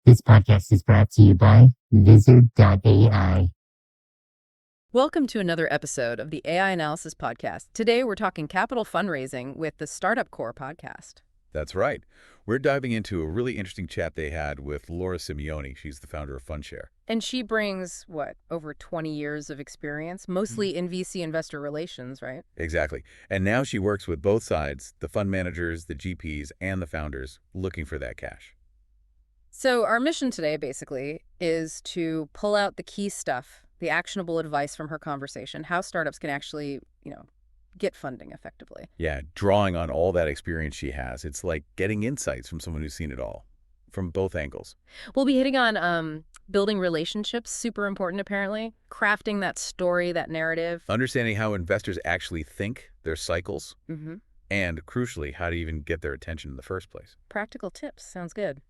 This podcast is brought to you by Wizard.ai. Welcome to another episode of the AI Analysis Podcast. Today, we're talking capital fundraising with the Startup Core podcast. That's right. We're diving into a really interesting chat they had with Laura Simione. She's the founder of FundShare. And she brings, over 20 years of experience, mostly in VC investor relations, right? Exactly. And now she works with both sides, the fund managers, the GPs, and the founders, looking for that cash. So our mission today, basically, is to pull out the key stuff, the actionable advice from her conversation, how startups can actually, get funding effectively. Yeah, drawing on all that experience she has. It's like getting insights from someone who's seen it all, from both angles. We'll be hitting on building relationships, super important apparently, crafting that story, that narrative. Understanding how investors actually think, their cycles, and crucially, how to even get their attention in the first place. Practical tips. Sounds good.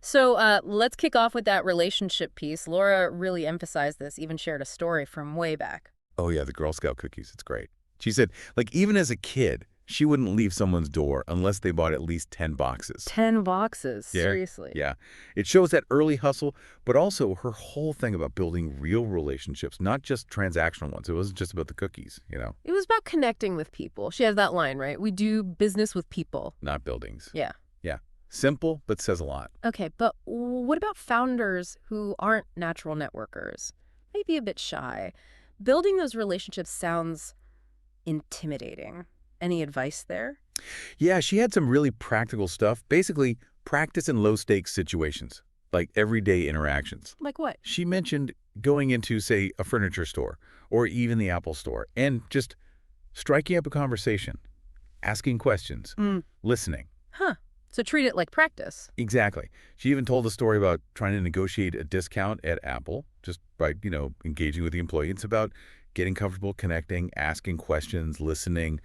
So let's kick off with that relationship piece. Laura really emphasized this, even shared a story from way back. Oh yeah, the Girl Scout cookies. It's great. She said, even as a kid, she wouldn't leave someone's door unless they bought at least 10 boxes. 10 boxes? Yeah, seriously? Yeah. It shows that early hustle, but also her whole thing about building real relationships, not just transactional ones. It wasn't just about the cookies, It was about connecting with people. She has that line, right? We do business with people. Not buildings. Yeah. Yeah. Simple, but says a lot. Okay, but what about founders who aren't natural networkers? Maybe a bit shy. Building those relationships sounds intimidating. Any advice there? Yeah, she had some really practical stuff. Basically, practice in low-stakes situations, like everyday interactions. Like what? She mentioned going into, say, a furniture store or even the Apple store and just striking up a conversation, asking questions, listening. Huh. So treat it like practice. Exactly. She even told a story about trying to negotiate a discount at Apple just by, engaging with the employee. It's about getting comfortable, connecting, asking questions, listening.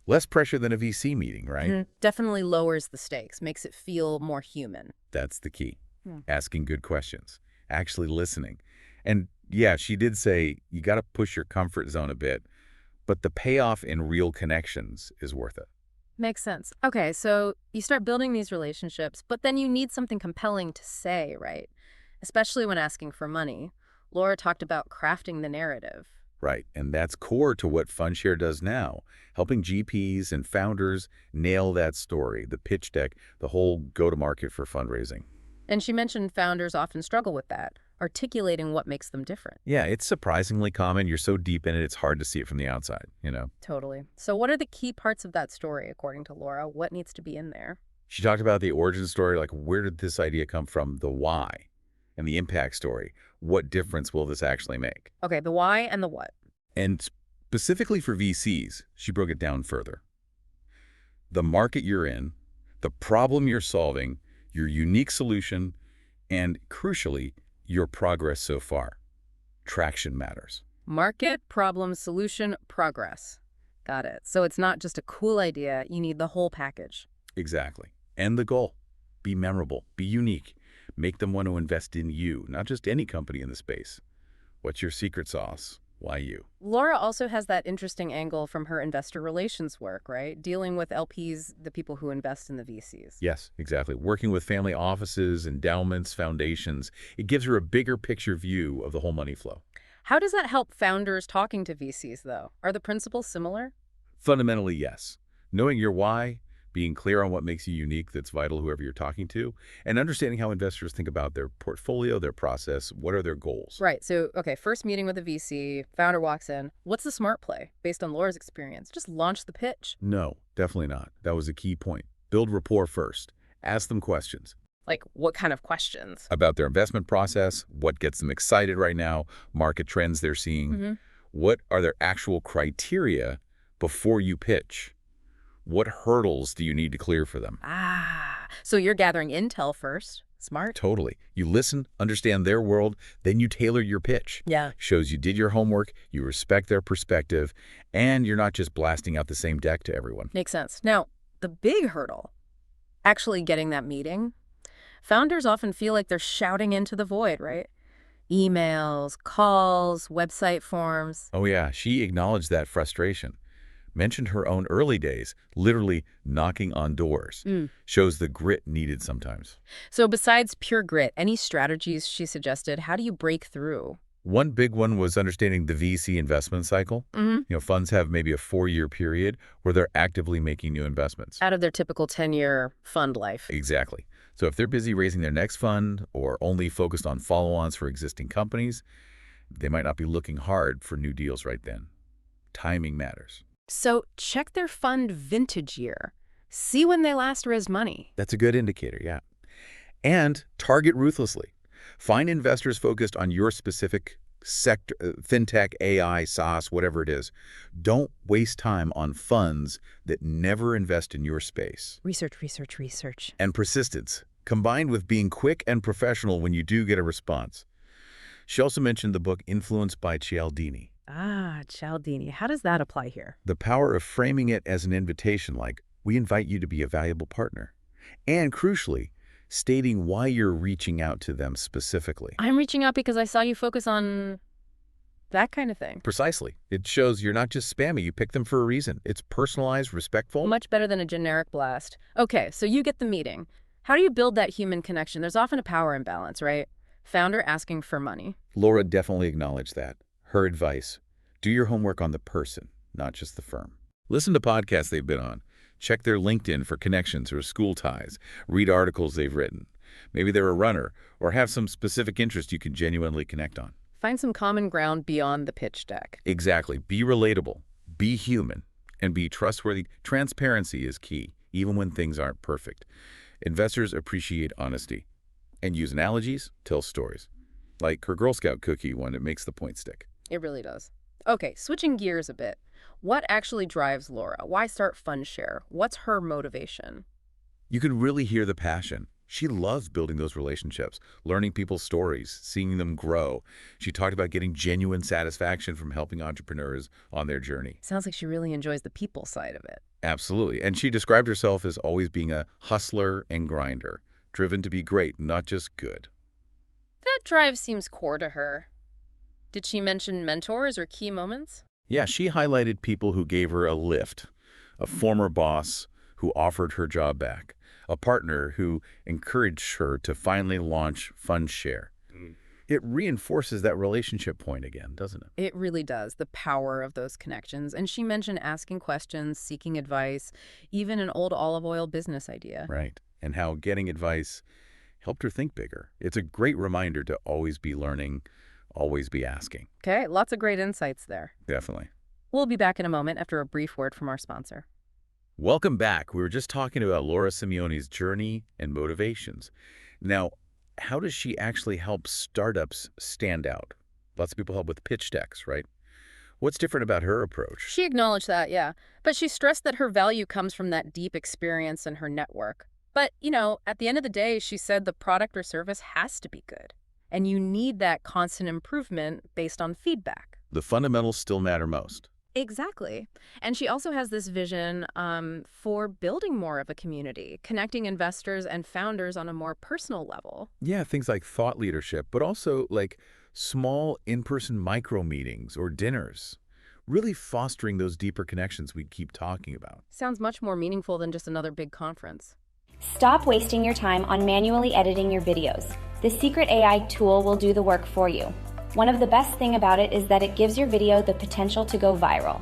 Less pressure than a VC meeting, right? Definitely lowers the stakes, makes it feel more human. That's the key. Asking good questions, actually listening. And yeah, she did say you got to push your comfort zone a bit, but the payoff in real connections is worth it. Makes sense. Okay, so you start building these relationships, but then you need something compelling to say, right? Especially when asking for money. Laura talked about crafting the narrative. Right, and that's core to what FundShare does now, helping GPs and founders nail that story, the pitch deck, the whole go-to-market for fundraising. And she mentioned founders often struggle with that, articulating what makes them different. Yeah, it's surprisingly common. You're so deep in it, it's hard to see it from the outside, Totally. So what are the key parts of that story, according to Laura? What needs to be in there? She talked about the origin story, like where did this idea come from, the why, and the impact story. What difference will this actually make? Okay, the why and the what. And specifically for VCs, she broke it down further. The market you're in, the problem you're solving, your unique solution, and crucially, your progress so far. Traction matters. Market, problem, solution, progress. Got it. So it's not just a cool idea, you need the whole package. Exactly. And the goal. Be memorable. Be unique. Make them want to invest in you, not just any company in the space. What's your secret sauce? Why you? Laura also has that interesting angle from her investor relations work, right? Dealing with LPs, the people who invest in the VCs. Yes, exactly. Working with family offices, endowments, foundations. It gives her a bigger picture view of the whole money flow. How does that help founders talking to VCs, though? Are the principles similar? Fundamentally, yes. Knowing your why, being clear on what makes you unique, that's vital whoever you're talking to, and understanding how investors think about their portfolio, their process, what are their goals. Right. So, okay, first meeting with a VC, founder walks in. What's the smart play? Based on Laura's experience, just launch the pitch. No, definitely not. That was a key point. Build rapport first. Ask them questions. Like, what kind of questions? About their investment process, what gets them excited right now, market trends they're seeing. What are their actual criteria before you pitch? What hurdles do you need to clear for them? So you're gathering intel first. Smart. Totally. You listen, understand their world, then you tailor your pitch. Yeah. Shows you did your homework, you respect their perspective, and you're not just blasting out the same deck to everyone. Makes sense. Now, the big hurdle, actually getting that meeting. Founders often feel like they're shouting into the void, right? Emails, calls, website forms. Oh yeah, she acknowledged that frustration. mentioned her own early days, literally knocking on doors. Shows the grit needed sometimes. So besides pure grit, any strategies she suggested? How do you break through? One big one was understanding the VC investment cycle. Funds have maybe a 4-year period where they're actively making new investments. Out of their typical 10-year fund life. Exactly. So if they're busy raising their next fund or only focused on follow-ons for existing companies, they might not be looking hard for new deals right then. Timing matters. So check their fund vintage year. See when they last raised money. That's a good indicator, yeah. And target ruthlessly. Find investors focused on your specific sector, fintech, AI, SaaS, whatever it is. Don't waste time on funds that never invest in your space. Research. And persistence, combined with being quick and professional when you do get a response. She also mentioned the book Influenced by Cialdini. Cialdini. How does that apply here? The power of framing it as an invitation, like, we invite you to be a valuable partner. And crucially, stating why you're reaching out to them specifically. I'm reaching out because I saw you focus on that kind of thing. Precisely. It shows you're not just spammy. You pick them for a reason. It's personalized, respectful. Much better than a generic blast. Okay, so you get the meeting. How do you build that human connection? There's often a power imbalance, right? Founder asking for money. Laura definitely acknowledged that. Her advice, do your homework on the person, not just the firm. Listen to podcasts they've been on. Check their LinkedIn for connections or school ties. Read articles they've written. Maybe they're a runner or have some specific interest you can genuinely connect on. Find some common ground beyond the pitch deck. Exactly. Be relatable, be human, and be trustworthy. Transparency is key, even when things aren't perfect. Investors appreciate honesty. And use analogies, tell stories. Like her Girl Scout cookie one, it makes the point stick. It really does. Okay, switching gears a bit. What actually drives Laura? Why start FundShare? What's her motivation? You can really hear the passion. She loves building those relationships, learning people's stories, seeing them grow. She talked about getting genuine satisfaction from helping entrepreneurs on their journey. Sounds like she really enjoys the people side of it. Absolutely. And she described herself as always being a hustler and grinder, driven to be great, not just good. That drive seems core to her. Did she mention mentors or key moments? Yeah, she highlighted people who gave her a lift, a former boss who offered her job back, a partner who encouraged her to finally launch FundShare. It reinforces that relationship point again, doesn't it? It really does, the power of those connections. And she mentioned asking questions, seeking advice, even an old olive oil business idea. Right, and how getting advice helped her think bigger. It's a great reminder to always be learning, always be asking. Okay, lots of great insights there. Definitely. We'll be back in a moment after a brief word from our sponsor. Welcome back. We were just talking about Laura Simone's journey and motivations. Now, how does she actually help startups stand out? Lots of people help with pitch decks, right? What's different about her approach? She acknowledged that, yeah. But she stressed that her value comes from that deep experience and her network. But, at the end of the day, she said the product or service has to be good. And you need that constant improvement based on feedback. The fundamentals still matter most. Exactly. And she also has this vision for building more of a community, connecting investors and founders on a more personal level. Yeah, things like thought leadership, but also like small in-person micro meetings or dinners, really fostering those deeper connections we keep talking about. Sounds much more meaningful than just another big conference. Stop wasting your time on manually editing your videos. The secret AI tool will do the work for you. One of the best things about it is that it gives your video the potential to go viral.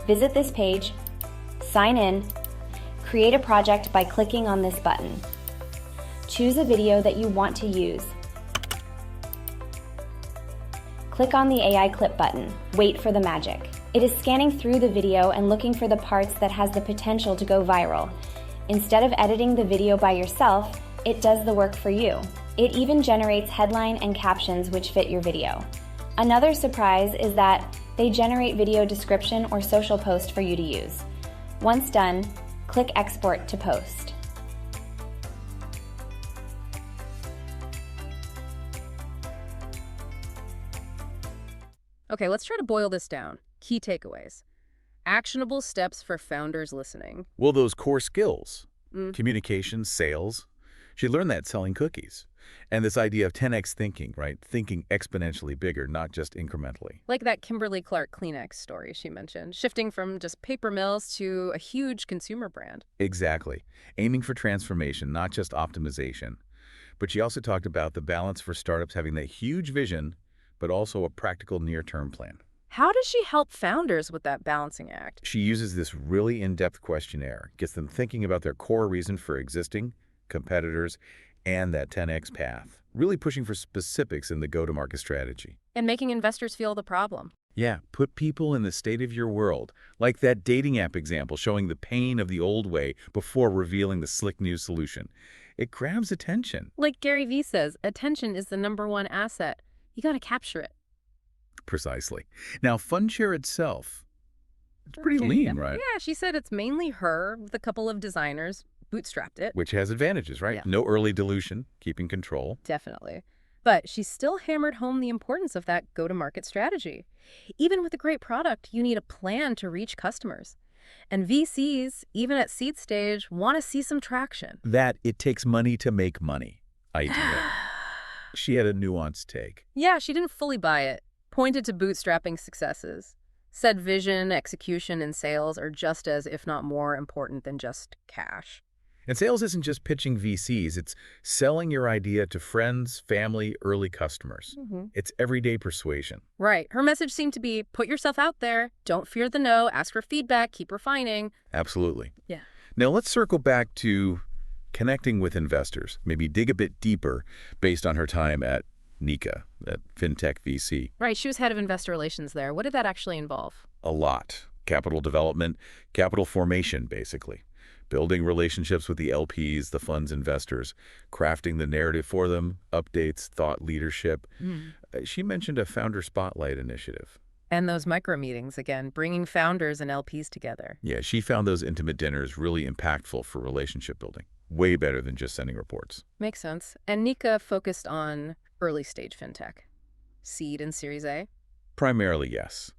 Visit this page, sign in, create a project by clicking on this button. Choose a video that you want to use. Click on the AI clip button. Wait for the magic. It is scanning through the video and looking for the parts that has the potential to go viral. Instead of editing the video by yourself, it does the work for you. It even generates headline and captions which fit your video. Another surprise is that they generate video description or social post for you to use. Once done, click Export to Post. Okay, let's try to boil this down. Key takeaways. Actionable steps for founders listening. Well, those core skills, communication, sales. She learned that selling cookies. And this idea of 10x thinking, right? Thinking exponentially bigger, not just incrementally. Like that Kimberly-Clark Kleenex story she mentioned, shifting from just paper mills to a huge consumer brand. Exactly. Aiming for transformation, not just optimization. But she also talked about the balance for startups having that huge vision, but also a practical near-term plan. How does she help founders with that balancing act? She uses this really in-depth questionnaire, gets them thinking about their core reason for existing, competitors, and that 10x path, really pushing for specifics in the go-to-market strategy. And making investors feel the problem. Yeah, put people in the state of your world, like that dating app example showing the pain of the old way before revealing the slick new solution. It grabs attention. Like Gary Vee says, attention is the #1 asset. You got to capture it. Precisely. Now, FundShare itself, it's pretty lean, right? Yeah, she said it's mainly her with a couple of designers, bootstrapped it. Which has advantages, right? Yeah. No early dilution, keeping control. Definitely. But she still hammered home the importance of that go-to-market strategy. Even with a great product, you need a plan to reach customers. And VCs, even at seed stage, want to see some traction. That it takes money to make money idea. She had a nuanced take. Yeah, she didn't fully buy it. Pointed to bootstrapping successes. Said vision, execution, and sales are just as, if not more, important than just cash. And sales isn't just pitching VCs, it's selling your idea to friends, family, early customers. It's everyday persuasion. Right. Her message seemed to be, put yourself out there, don't fear the no, ask for feedback, keep refining. Absolutely. Yeah. Now let's circle back to connecting with investors, maybe dig a bit deeper based on her time at Nika, at FinTech VC. Right, she was head of investor relations there. What did that actually involve? A lot. Capital development, capital formation, basically. Building relationships with the LPs, the fund's investors, crafting the narrative for them, updates, thought leadership. She mentioned a founder spotlight initiative. And those micro meetings, again, bringing founders and LPs together. Yeah, she found those intimate dinners really impactful for relationship building. Way better than just sending reports. Makes sense. And Nika focused on early stage fintech, seed and Series A? Primarily, yes.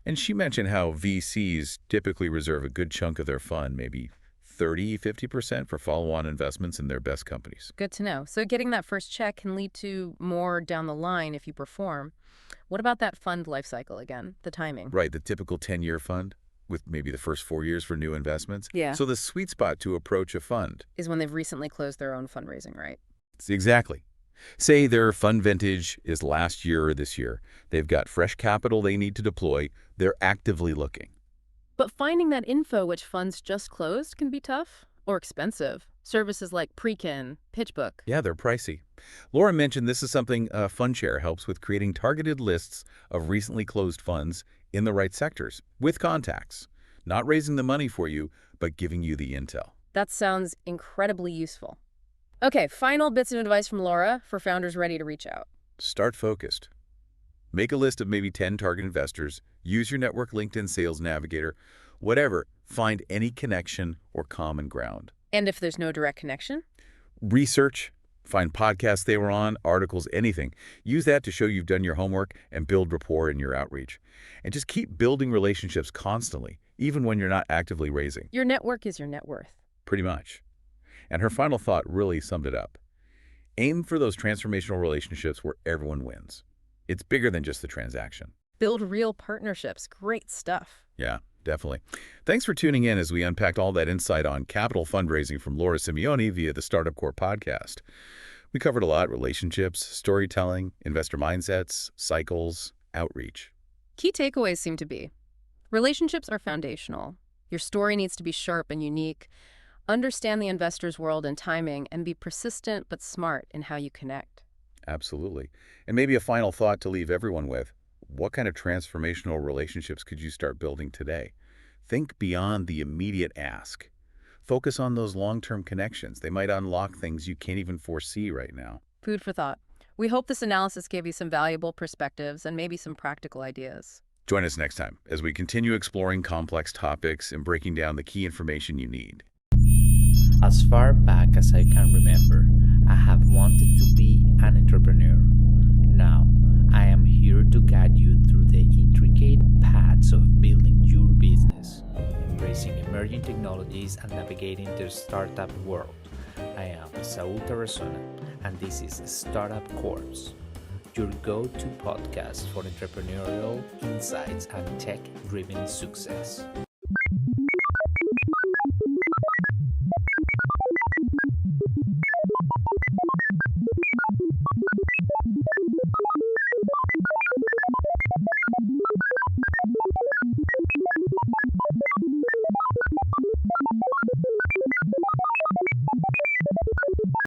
And she mentioned how VCs typically reserve a good chunk of their fund, maybe 30–50% for follow-on investments in their best companies. Good to know. So getting that first check can lead to more down the line if you perform. What about that fund life cycle again, the timing? Right, the typical 10-year fund with maybe the first 4 years for new investments. Yeah. So the sweet spot to approach a fund Is when they've recently closed their own fundraising, right? Exactly. Say their fund vintage is last year or this year. They've got fresh capital they need to deploy. They're actively looking. But finding that info which funds just closed can be tough or expensive. Services like Prekin, PitchBook. Yeah, they're pricey. Laura mentioned this is something FundShare helps with, creating targeted lists of recently closed funds in the right sectors with contacts. Not raising the money for you, but giving you the intel. That sounds incredibly useful. Okay, final bits of advice from Laura for founders ready to reach out. Start focused. Make a list of maybe 10 target investors. Use your network LinkedIn Sales Navigator. Whatever, find any connection or common ground. And if there's no direct connection? Research, find podcasts they were on, articles, anything. Use that to show you've done your homework and build rapport in your outreach. And just keep building relationships constantly, even when you're not actively raising. Your network is your net worth. Pretty much. And her final thought really summed it up. Aim for those transformational relationships where everyone wins. It's bigger than just the transaction. Build real partnerships. Great stuff. Yeah, definitely. Thanks for tuning in as we unpacked all that insight on capital fundraising from Laura Simione via the Startup Core podcast. We covered a lot: relationships, storytelling, investor mindsets, cycles, outreach. Key takeaways seem to be: relationships are foundational. Your story needs to be sharp and unique. Understand the investor's world and timing, and be persistent but smart in how you connect. Absolutely. And maybe a final thought to leave everyone with: what kind of transformational relationships could you start building today? Think beyond the immediate ask. Focus on those long-term connections. They might unlock things you can't even foresee right now. Food for thought. We hope this analysis gave you some valuable perspectives and maybe some practical ideas. Join us next time as we continue exploring complex topics and breaking down the key information you need. As far back as I can remember, I have wanted to be an entrepreneur. Now, I am here to guide you through the intricate paths of building your business, embracing emerging technologies and navigating the startup world. I am Saul Tarazona, and this is Startup Corps, your go-to podcast for entrepreneurial insights and tech-driven success.